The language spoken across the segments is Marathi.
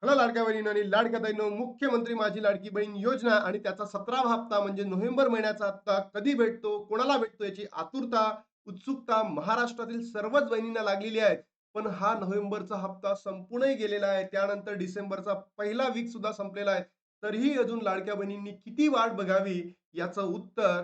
हॅलो लाडक्या बहिणींनो आणि लाडक्या ताईंनो, मुख्यमंत्री माझी लाडकी बहीण योजना आणि त्याचा 17वा हप्ता म्हणजे नोव्हेंबर महिन्याचा हप्ता कधी भेटतो, कोणाला भेटतो याची आतुरता, उत्सुकता महाराष्ट्रातील सर्वच बहिणींना लागलेली आहे. पण हा नोव्हेंबरचा हप्ता संपूनही गेलेला आहे. त्यानंतर डिसेंबरचा पहिला वीक सुद्धा संपलेला आहे. तरीही अजून लाडक्या बहिणींनी किती वाट बघावी याचं उत्तर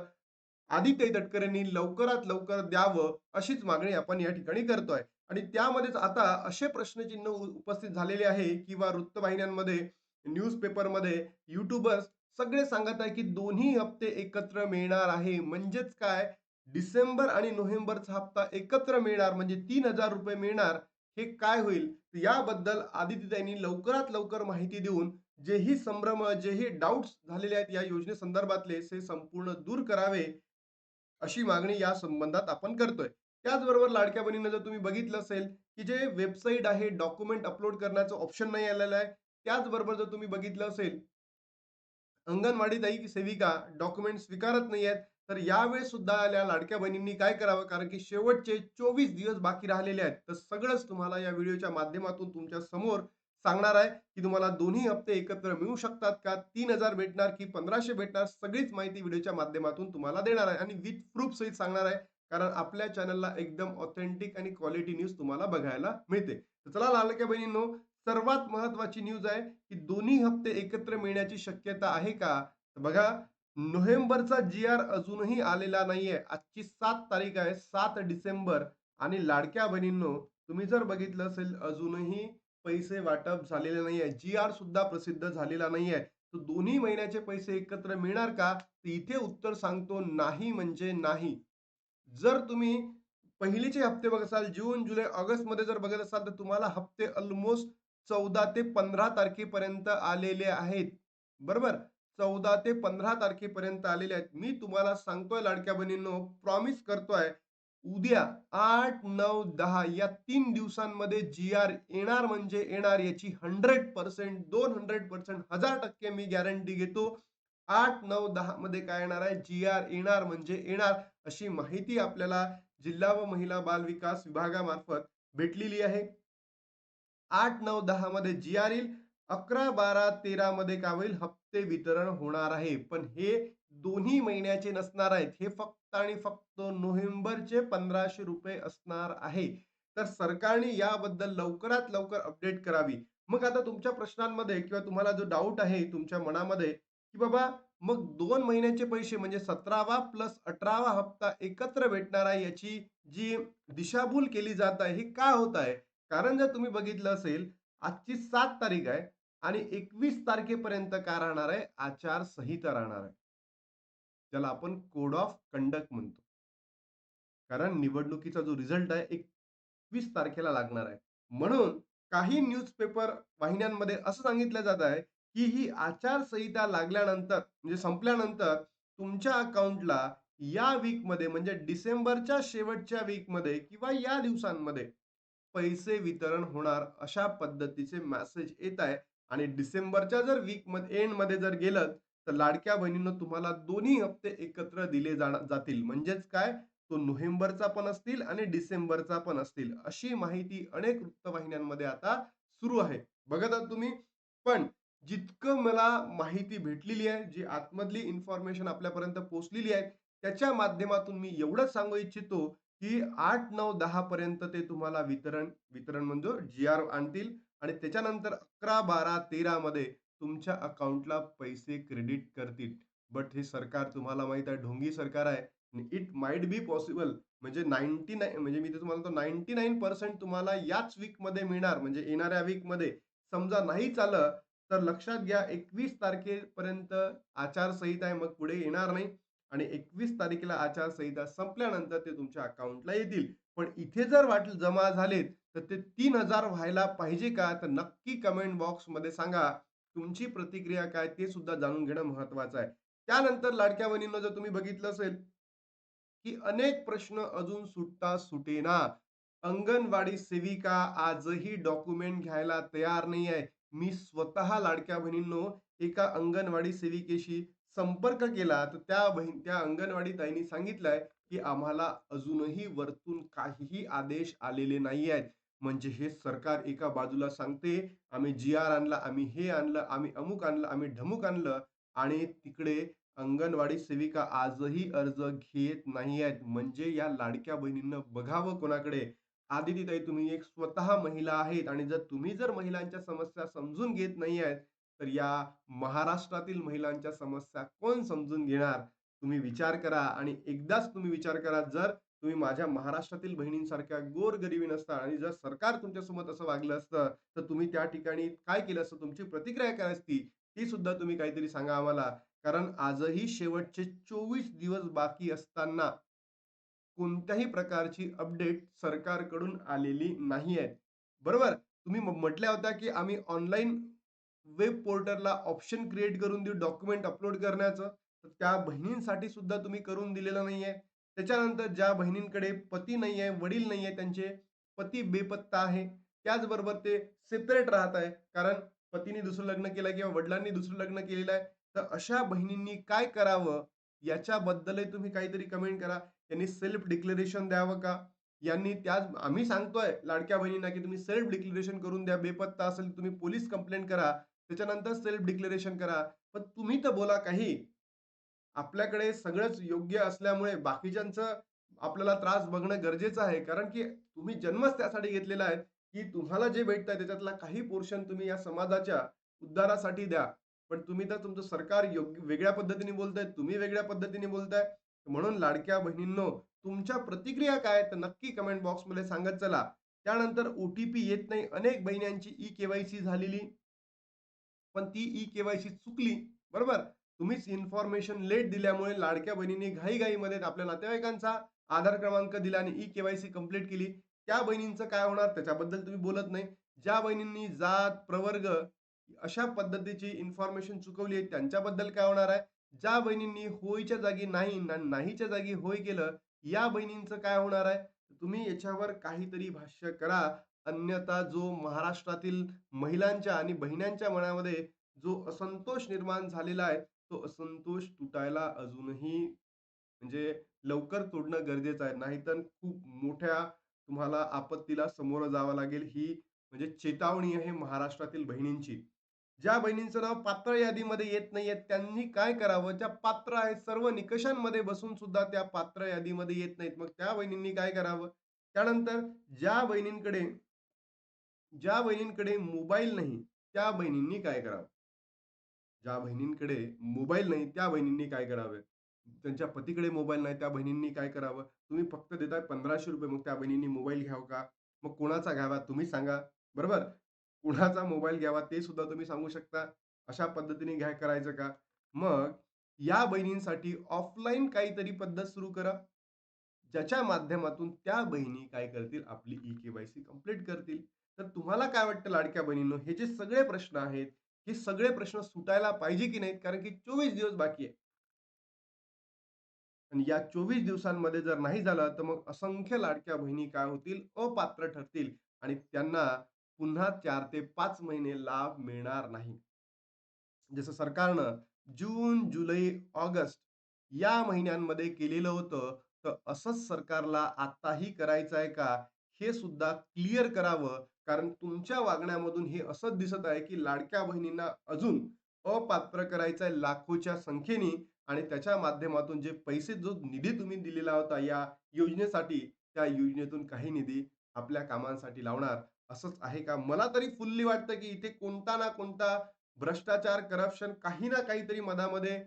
आदित्य तटकरेंनी लवकरात लवकर द्यावं अशीच मागणी आपण या ठिकाणी करतोय. आणि त्यामध्येच आता असे प्रश्नचिन्ह उपस्थित झालेले आहे किंवा वृत्तवाहिन्यांमध्ये, न्यूजपेपरमध्ये, युट्यूबर्स सगळे सांगत आहे की दोन्ही हप्ते एकत्र मिळणार आहे. म्हणजेच काय, डिसेंबर आणि नोव्हेंबरचा हप्ता एकत्र मिळणार म्हणजे ₹3000 मिळणार. हे काय होईल? याबद्दल आदित्यताईंनी लवकरात लवकर माहिती देऊन जेही संभ्रम, जेही डाउट्स झालेले आहेत या योजनेसंदर्भातले ते संपूर्ण दूर करावे अशी मागणी या संबंधात आपण करतोय. त्याचबरोबर लाडक्या बहिणींनो, जर तुम्ही बघितलं असेल, की जे वेबसाईट आहे, डॉक्युमेंट अपलोड करण्याचं ऑप्शन नाही आलेलं आहे. त्याचबरोबर जर तुम्ही बघितलं असेल, अंगणवाडी सेविका डॉक्युमेंट स्वीकारत नाहीयेत. तर यावेळेस सुद्धा या लाडक्या बहिणींनी काय करावं? कारण की शेवटचे 24 दिवस बाकी राहिलेले आहेत. तर सगळंच तुम्हाला या व्हिडिओच्या माध्यमातून तुमच्या समोर सांगणार आहे, की तुम्हाला दोन्ही हप्ते एकत्र मिळू शकतात का? 3000 भेटणार की 1500 भेटणार? सगळीच माहिती व्हिडिओच्या माध्यमातून तुम्हाला देणार आहे आणि विथ प्रूफ सहित सांगणार आहे. कारण आपल्या चॅनलला एकदम ऑथेंटिक आणि क्वालिटी न्यूज तुम्हाला बघायला मिळते. तर चला लाडक्या बहिणींनो, सर्वात महत्त्वाची न्यूज आहे, की दोन्ही हप्ते एकत्र मिळण्याची शक्यता आहे का? तर बघा, नोव्हेंबरचा जी-आर अजूनही आलेला नाहीये. आजची 7 तारीख आहे, 7 डिसेंबर आणि लाडक्या बहिणींनो, तुम्ही जर बघितलं असेल अजूनही पैसे वाटप झालेले नाहीये. जी-आर सुद्धा प्रसिद्ध झालेला नाहीये. तर दोन्ही महिन्याचे पैसे एकत्र मिळणार का? तर इथे उत्तर सांगतो, नाही म्हणजे नाही. जर तुम्ही पहिलीचे हप्ते बघत असाल, जून, जुलै, ऑगस्टमध्ये जर बघत असाल, तर तुम्हाला हप्ते अल्मोस्ट 14 ते 15 तारखेपर्यंत आलेले आहेत. बरोबर? 14 ते 15 तारखेपर्यंत आलेले आहेत. मी तुम्हाला सांगतोय लाडक्या बहिणींनो, प्रॉमिस करतोय, उद्या 8, 9, 10 या 3 दिवसांमध्ये जी-आर येणार म्हणजे येणार याची 100% 200% 1000% मी गॅरंटी घेतो. 8, 9, 10 मध्ये काय येणार आहे? जी-आर येणार म्हणजे येणार. अशी माहिती आपल्याला जिल्हा व महिला बाल विकास विभागामार्फत भेटलेली आहे. 8, 9, 10 मध्ये जी-आर येईल. 11, 12, 13 मध्ये काय होईल? हप्ते वितरण होणार आहे. पण हे दोन्ही महिन्याचे नसणार आहेत. हे फक्त आणि फक्त नोव्हेंबरचे ₹1500 असणार आहे. तर सरकारने याबद्दल लवकरात लवकर अपडेट करावी. मग आता तुमच्या प्रश्नांमध्ये किंवा तुम्हाला जो डाऊट आहे तुमच्या मनामध्ये, की बाबा मग 2 महिन्याचे पैसे म्हणजे 17वा प्लस 18वा हप्ता एकत्र भेटणार आहे, याची जी दिशाभूल केली जात आहे, हे का होत आहे? कारण जर तुम्ही बघितलं असेल, आजची 7 तारीख आहे आणि 21 तारखेपर्यंत काय राहणार आहे? आचारसंहिता राहणार आहे. ज्याला आपण कोड ऑफ कंडक्ट म्हणतो. कारण निवडणुकीचा जो रिझल्ट आहे 21 तारखेला लागणार आहे. म्हणून काही न्यूजपेपर वाहिन्यांमध्ये असं सांगितलं जात आहे, की ही आचारसंहिता लागल्यानंतर म्हणजे संपल्यानंतर तुमच्या अकाउंटला या वीकमध्ये म्हणजे डिसेंबरच्या शेवटच्या वीकमध्ये किंवा या दिवसांमध्ये पैसे वितरण होणार अशा पद्धतीचे मेसेज येत आहे. आणि डिसेंबरच्या जर वीकमध्ये एंडमध्ये जर गेलं, तर लाडक्या बहिणींनो, तुम्हाला दोन्ही हप्ते एकत्र दिले जातील. म्हणजेच काय, तो नोव्हेंबरचा पण असतील आणि डिसेंबरचा पण असतील. अशी माहिती अनेक वृत्तवाहिन्यांमध्ये आता सुरू आहे. बघत आहात तुम्ही. पण जितकं मला माहिती भेटलेली आहे, जी आतमधली इन्फॉर्मेशन आपल्यापर्यंत पोहोचलेली आहे, त्याच्या माध्यमातून मी एवढंच सांगू इच्छितो, की 8, 9, 10 पर्यंत ते तुम्हाला वितरण वितरण म्हणजे जी-आर आणतील आणि त्याच्यानंतर 11, 12, 13 मध्ये तुमच्या अकाउंटला पैसे क्रेडिट करतील. बट हे सरकार तुम्हाला माहीत आहे, ढोंगी सरकार आहे. इट माइट बी पॉसिबल म्हणजे 99 म्हणजे मी तर तुम्हाला म्हणतो 99% तुम्हाला याच वीकमध्ये मिळणार म्हणजे येणाऱ्या वीकमध्ये. समजा नाहीच आलं, तर लक्षात घ्या 21 तारखेपर्यंत आचारसंहिता आहे, मग पुढे येणार नाही आणि 21 तारखेला आचारसंहिता संपल्यानंतर ते तुमच्या अकाउंटला येतील. पण इथे जर वाटलं जमा झालेत, तर ते 3000 व्हायला पाहिजे का? तर नक्की कमेंट बॉक्समध्ये सांगा. तुमची प्रतिक्रिया काय ते सुद्धा जाणून घेणं महत्त्वाचं आहे. त्यानंतर लाडक्या बहिणींनो, जर तुम्ही बघितलं असेल, की अनेक प्रश्न अजून सुटता सुटेना. अंगणवाडी सेविका आजही डॉक्युमेंट घ्यायला तयार नाही आहे. मी स्वतः लाडक्या बहिणींनो एका अंगणवाडी सेविकेशी संपर्क केला, तर त्या अंगणवाडी ताईंनी सांगितलंय, की आम्हाला अजूनही वरतून काहीही आदेश आलेले नाही आहेत. म्हणजे हे सरकार एका बाजूला सांगते, आम्ही जी-आर आणला, आम्ही हे आणलं, आम्ही अमुक आणलं, आम्ही ढमुक आणलं आणि तिकडे अंगणवाडी सेविका आजही अर्ज घेत नाही आहेत. म्हणजे या लाडक्या बहिणींना बघावं कोणाकडे? आदितीताई तुम्ही एक स्वतः महिला आहेत आणि जर तुम्ही महिलांच्या समस्या समजून घेत नाही आहेत, तर या महाराष्ट्रातील महिलांच्या समस्या कोण समजून घेणार? तुम्ही विचार करा आणि एकदाच तुम्ही विचार करा, जर तुम्ही माझ्या महाराष्ट्रातील बहिणींसारख्या गोरगरिबी नसता आणि जर सरकार तुमच्यासोबत असं वागलं असतं, तर तुम्ही त्या ठिकाणी काय केलं असतं? तुमची प्रतिक्रिया काय असती? ती सुद्धा तुम्ही काहीतरी सांगा आम्हाला. कारण आजही शेवटचे 24 दिवस बाकी असताना कोणत्याही प्रकारची अपडेट सरकारकडून आलेली नाही आहे. बरोबर? तुम्ही म्हटल्या होत्या, की आम्ही ऑनलाईन वेब पोर्टलला ऑप्शन क्रिएट करून देऊ डॉक्युमेंट अपलोड करण्याचं. तर त्या बहिणींसाठी सुद्धा तुम्ही करून दिलेलं नाहीये. त्याच्यानंतर ज्या बहिणींकडे पती नाहीये, वडील नाहीये, त्यांचे पती बेपत्ता आहे. त्याचबरोबर ते सेपरेट राहत आहे. कारण पतीने दुसरं लग्न केलं किंवा वडिलांनी दुसरं लग्न केलेलं आहे. तर अशा बहिणींनी काय करावं? याच्याबद्दलही तुम्ही काहीतरी कमेंट करा. त्यांनी सेल्फ डिक्लेरेशन द्यावं का? यांनी त्याच आम्ही सांगतोय लाडक्या बहिणींना, की तुम्ही सेल्फ डिक्लेरेशन करून द्या. बेपत्ता असेल तुम्ही पोलिस कंप्लेंट करा. त्याच्यानंतर सेल्फ डिक्लेरेशन करा. पण तुम्ही तर बोला काही. आपल्याकडे सगळंच योग्य असल्यामुळे बाकीच्यांचं आपल्याला त्रास बघणं गरजेचं आहे. कारण की तुम्ही जन्मच त्यासाठी घेतलेला आहे, की तुम्हाला जे भेटतंय त्याच्यातला काही पोर्शन तुम्ही या समाजाच्या उद्धारासाठी द्या. पण तुम्ही तर तुमचं सरकार योग्य वेगळ्या पद्धतीने बोलताय, तुम्ही वेगळ्या पद्धतीने बोलताय. म्हणून लाडक्या बहिणींनो, तुमच्या प्रतिक्रिया काय आहेत? तर नक्की कमेंट बॉक्समध्ये सांगत चला. त्यानंतर येत नाही. अनेक बहिणींची ई-के-वाय-सी झालेली पण ती ई-के-वाय-सी चुकली, बरोबर? तुम्हीच इन्फॉर्मेशन लेट दिल्यामुळे लाडक्या बहिणींनी घाई-घाईमध्ये आपल्या नातेवाईकांचा आधार क्रमांक दिला आणि ई-के-वाय-सी कंप्लीट केली. त्या बहिणींचं काय होणार त्याच्याबद्दल तुम्ही बोलत नाही. ज्या बहिणींनी जात, प्रवर्ग अशा पद्धतीची इन्फॉर्मेशन चुकवली आहे त्यांच्याबद्दल काय होणार आहे? ज्या बहिणींनी होयच्या जागी नाही, नाहीच्या जागी होय केलं, या बहिणींचं काय होणार आहे? तुम्ही याच्यावर काहीतरी भाष्य करा. अन्यथा जो महाराष्ट्रातील महिलांच्या आणि बहिण्यांच्या मनामध्ये जो असंतोष निर्माण झालेला आहे, तो असंतोष तुटायला अजूनही म्हणजे लवकर तोडणं गरजेचं आहे. नाहीतर खूप मोठ्या तुम्हाला आपत्तीला सामोरं जावं लागेल. ही म्हणजे चेतावणी आहे महाराष्ट्रातील बहिणींची. ज्या बहिणींचं नाव पात्र यादीमध्ये येत नाहीये, त्यांनी काय करावं? ज्या पात्र आहेत, सर्व निकषांमध्ये बसून सुद्धा त्या पात्र यादीमध्ये येत नाहीत. मग त्या बहिणींनी काय करावं? त्यानंतर ज्या बहिणींकडे ज्या बहिणींकडे मोबाईल नाही, त्या बहिणींनी काय करावं? ज्या बहिणींकडे मोबाईल नाही, त्या बहिणींनी काय करावे? त्यांच्या पतीकडे मोबाईल नाही, त्या बहिणींनी काय करावं? तुम्ही फक्त देताय ₹1500 मग त्या बहिणींनी मोबाईल घ्यावा का? मग कोणाचा घ्यावा तुम्ही सांगा, बरोबर? कुणाचा मोबाईल घ्यावा ते सुद्धा तुम्ही सांगू शकता. अशा पद्धतीने करायचं का? मग या बहिणींसाठी ऑफलाईन काहीतरी पद्धत सुरू करा. ज्याच्या माध्यमातून त्या बहिणी काय करतील, आपली ई-के-वाय-सी कंप्लीट करतील. तर तुम्हाला काय वाटतं लाडक्या बहिणींनो, हे जे सगळे प्रश्न आहेत, हे सगळे प्रश्न सुटायला पाहिजे की नाहीत? कारण की 24 दिवस बाकी आहे. आणि या 24 दिवसांमध्ये जर नाही झालं, तर मग असंख्य लाडक्या बहिणी काय होतील, अपात्र ठरतील आणि त्यांना पुन्हा 4 ते 5 महिने लाभ मिळणार नाही. जसं सरकारनं जून, जुलै, ऑगस्ट या महिन्यांमध्ये केलेलं होतं, तर असंच सरकारला आत्ताही करायचं आहे का? हे सुद्धा क्लिअर करावं. कारण तुमच्या वागण्यामधून हे असंच दिसत आहे, की लाडक्या बहिणींना अजून अपात्र करायचं आहे लाखोच्या संख्येने आणि त्याच्या माध्यमातून जे पैसे जो निधी तुम्ही दिलेला होता या योजनेसाठी, त्या योजनेतून काही निधी आपल्या कामांसाठी लावणार. असंच आहे का? मला तरी फुल्ली वाटतं, की इथे कोणता ना कोणता भ्रष्टाचार, करप्शन काही ना काहीतरी मधामध्ये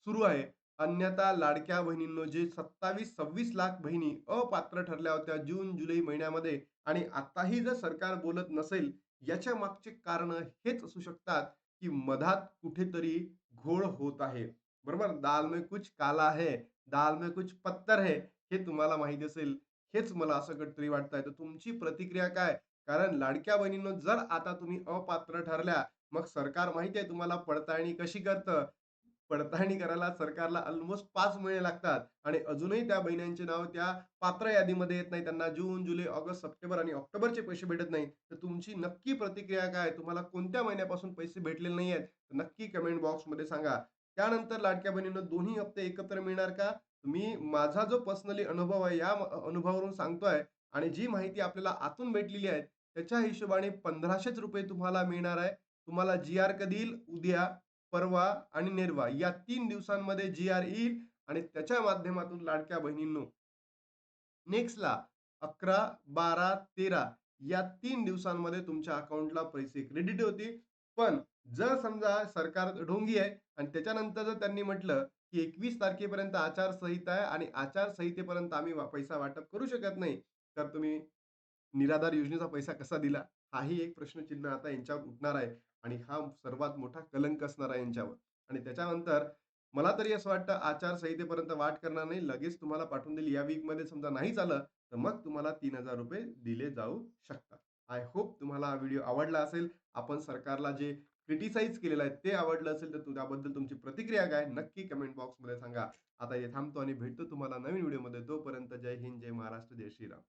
सुरू आहे. अन्यथा लाडक्या बहिणींनो, जे 27-26 लाख बहिणी अपात्र ठरल्या होत्या जून, जुलै महिन्यामध्ये आणि आताही जर सरकार बोलत नसेल, याच्या मागचे कारणं हेच असू शकतात, की मधात कुठेतरी घोळ होत आहे. बरोबर? दाल में कुछ काला है, दाल में कुछ पत्थर है, हे तुम्हाला माहिती असेल. हेच मला असं कुठेतरी वाटतंय. तर तुमची प्रतिक्रिया काय? कारण लाडक्या बहिणींनो, जर आता तुम्ही अपात्र ठरल्या, मग सरकार माहिती आहे तुम्हाला पडताळणी कशी करतं. पडताळणी करायला सरकारला अल्मोस्ट 5 महिने लागतात आणि अजूनही त्या बहिणींचे नाव त्या पात्र यादीमध्ये येत नाही. त्यांना जून, जुलै, ऑगस्ट, सप्टेंबर आणि ऑक्टोबरचे पैसे भेटत नाही. तर तुमची नक्की प्रतिक्रिया काय? तुम्हाला कोणत्या महिन्यापासून पैसे भेटलेले नाहीयेत? नक्की कमेंट बॉक्समध्ये सांगा. त्यानंतर लाडक्या बहिणींनो, दोन्ही हप्ते एकत्र मिळणार का? मी माझा जो पर्सनली अनुभव आहे, या अनुभवावरून सांगतोय आणि जी माहिती आपल्याला आतून भेटलेली आहे, त्याच्या हिशोबाने 1500च रुपये तुम्हाला मिळणार आहे. तुम्हाला जी-आर कधी येईल? उद्या, परवा आणि नेरवा या 3 दिवसांमध्ये जी-आर येईल आणि त्याच्या माध्यमातून लाडक्या बहिणींनो, नेक्स्टला 11, 12, 13 या 3 दिवसांमध्ये तुमच्या अकाउंटला पैसे क्रेडिट होतील. पण जर समजा सरकार ढोंगी आहे आणि त्याच्यानंतर जर त्यांनी म्हटलं, की 21 तारखेपर्यंत आचारसंहिता आहे आणि आचारसंहितेपर्यंत आम्ही पैसा वाटप करू शकत नाही. तर तुम्ही निराधार योजनेचा पैसा कसा दिला? हाही एक प्रश्नचिन्ह आता यांच्यावर उठणार आहे आणि हा सर्वात मोठा कलंक असणार आहे यांच्यावर. आणि त्याच्यानंतर मला तरी असं वाटतं आचारसंहितेपर्यंत वाट करणार नाही. लगेच तुम्हाला पाठवून देईल. या वीकमध्ये समजा नाही झालं, तर मग तुम्हाला ₹3000 दिले जाऊ शकतात. आय होप तुम्हाला हा व्हिडिओ आवडला असेल. आपण सरकारला जे क्रिटिसाइज केलेलं आहे ते आवडलं असेल, तर त्याबद्दल तुमची प्रतिक्रिया काय? नक्की कमेंट बॉक्समध्ये सांगा. आता हे थांबतो आणि भेटतो तुम्हाला नवीन व्हिडिओमध्ये. तोपर्यंत जय हिंद, जय महाराष्ट्र, जय श्रीराम.